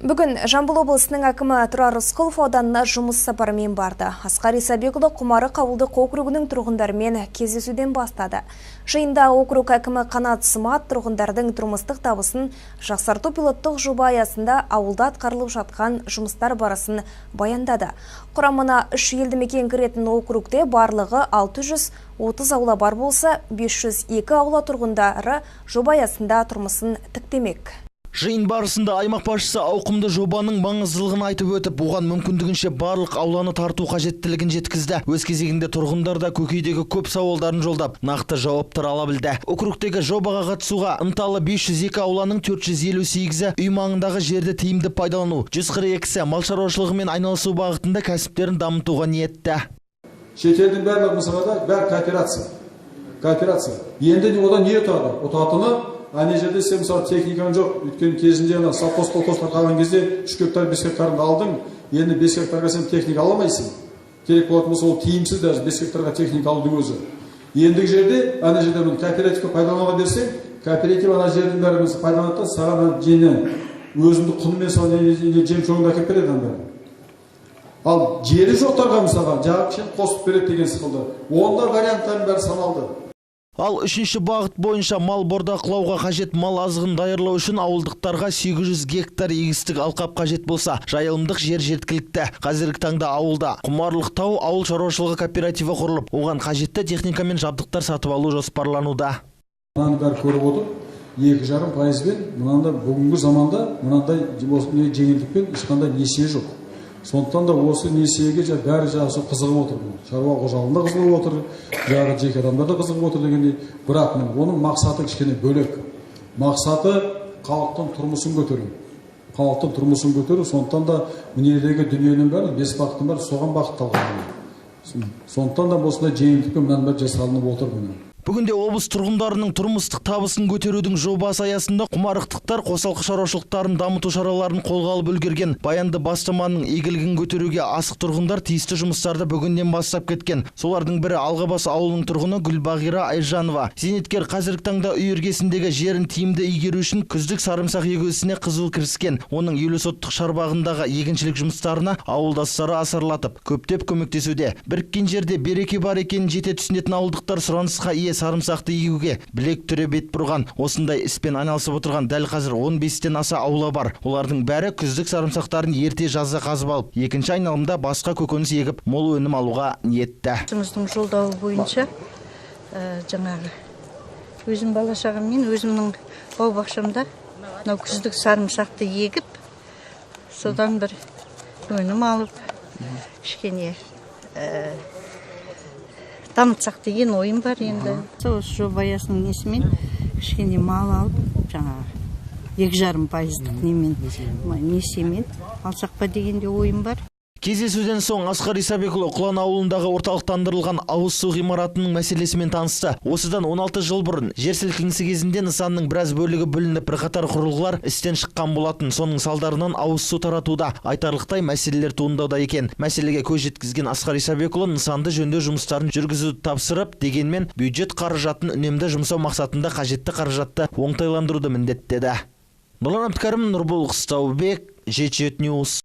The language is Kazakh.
Бүгін Жамбыл облысының әкімі Тұрар Рысқұлов ауданына жұмыс сапарымен барды. Асқар Исабекұлы Құмарық ауылдық округінің тұрғындарымен кездесуден бастады. Жиында округ әкімі Қанат Смат тұрғындардың тұрмыстық табысын жақсарту пилоттық жоба аясында ауылда атқарылып жатқан жұмыстар барысын баяндады. Құрамына 3 елді мекен кіретін округте барлығы 630 аула бар болса, 502 аула тұрғындары жоба аясында тұрмысын тіктемек. Жиын барысында аймақ басшысы ауқымды жобаның маңыздылығын айтып өтіп, оған мүмкіндігінше барлық ауланы тарту қажеттілігін жеткізді. Өз кезегінде тұрғындар да көкейдегі көп сауалдарын жолдап, нақты жауаптар ала білді. Округтегі жобаға қатысуға ынталы 502 ауланың 458-і үй маңындағы жерді тиімді пайдалану, 142-сі мал шаруашылығымен айналысу бағытында кәсіптерін дамытуға ниетті. Шетелдің барлық мысырада бәр кооперация. Енді одан не ұтады? Ұтатыны ане жерде сен мысалы техникаң жоқ, өткен кезінде колхозлар қалған кезде 3 гектар 5 гектарыңды алдың, енді 5 гектарға сен техника аламайсың. Керек болатын болса ол тиімсіз даже 5 гектарға техника алудың өзі. Ендігі жерде ане жерде кооперативке пайдалануға берсең, кооператив ана жердің бәрін пайдаланады, саған жені өзіңді құнымен саған жем шоғыңды әкеліп береді анда. Ал жері жоқтарға мысалға жағы қосып береді деген сықылды. Онда варианттардың бәрі саналды. Ал 3-ші бағыт бойынша мал бордақылауға қажет мал азығын даярлау үшін ауылдықтарға 800 гектар егістік алқап қажет болса, жайылымдық жер жеткілікті. Қазіргі таңда ауылда Құмарлықтау ауыл шаруашылығы кооперативі құрылып, оған қажетті техника мен жабдықтар сатып алу жоспарлануда. Мынаны бәрі көріп отыр, 2,5%-бен мынандай бүгінгі заманда мынандай жеңілдікпен ешқандай несие жоқ. Сондықтан да осы несиеге бәрі жақсы қызығып отыр. Шаруа қожалығында қызығып отыр, жағы жеке адамдар да қызығып отыр дегендей. Бірақ оның мақсаты кішкене бөлек. Мақсаты халықтың тұрмысын көтеру. Халықтың тұрмысын көтеру, сондықтан да дүниедегі дүниенің бәрі, 5 бағыттың бәрі соған бағытталған. Сондықтан да осындай жеңілдікпен мынаның бәрі жасалынып отыр. Бүгінде облыс тұрғындарының тұрмыстық табысын көтерудің жобасы аясында құмарықтықтар қосалқы шаруашылықтарын дамыту шараларын қолға алып үлгерген. Баянды бастаманың игілігін көтеруге асық тұрғындар тиісті жұмыстарды бүгіннен бастап кеткен. Солардың бірі Алғабас ауылының тұрғыны Гүлбағира Айжанова. Зейнеткер қазіргі таңда үй іргесіндегі жерін тиімді игеру үшін күздік сарымсақ егісіне қызу кіріскен. Оның елу соттық шарбағындағы егіншілік жұмыстарына ауылдастары асарлатып, көптеп көмектесуде. Біріккен жерде береке бар екенін жете түсінетін ауылдықтар сұранысқа ие сарымсақты егуге білек түре бет бұрған. Осындай іспен айналысып отырған дәл қазір 15-тен аса аула бар. Олардың бәрі күздік сарымсақтарын ерте жазда қазып алып, екінші айналымда басқа көкөніс егіп, мол өнім алуға ниетті. Жұмыстың жолдауы бойынша жаңағы өзім бала шағаммен өзімнің бау-бақшамда мынау күздік сарымсақты егіп, содан бір өнім алып, кішкене дамытсақ деген ойым бар енді. Осы жоба аясының несімен кішкене мал алып, жаңағы 2,5% несиемен алсақ па дегенде ойым бар. Кездесуден соң Асқар Исабекұлы Құлан ауылындағы орталықтандырылған ауыз су ғимаратының мәселесімен танысты. Осыдан 16 жыл бұрын жер сілкінісі кезінде нысанның біраз бөлігі бүлініп, бірқатар құрылғылар істен шыққан болатын. Соның салдарынан ауыз су таратуда айтарлықтай мәселелер туындауда екен. Мәселеге көз жеткізген Асқар Исабекұлы нысанды жөндеу жұмыстарын жүргізуді тапсырып, дегенмен бюджет қаражатын үнемді жұмсау мақсатында қажетті қаражатты оңтайландыруды міндеттеді. Нұрлан Әбдікәрім, Нұрбол Қыстаубек, Жеті Ньюс.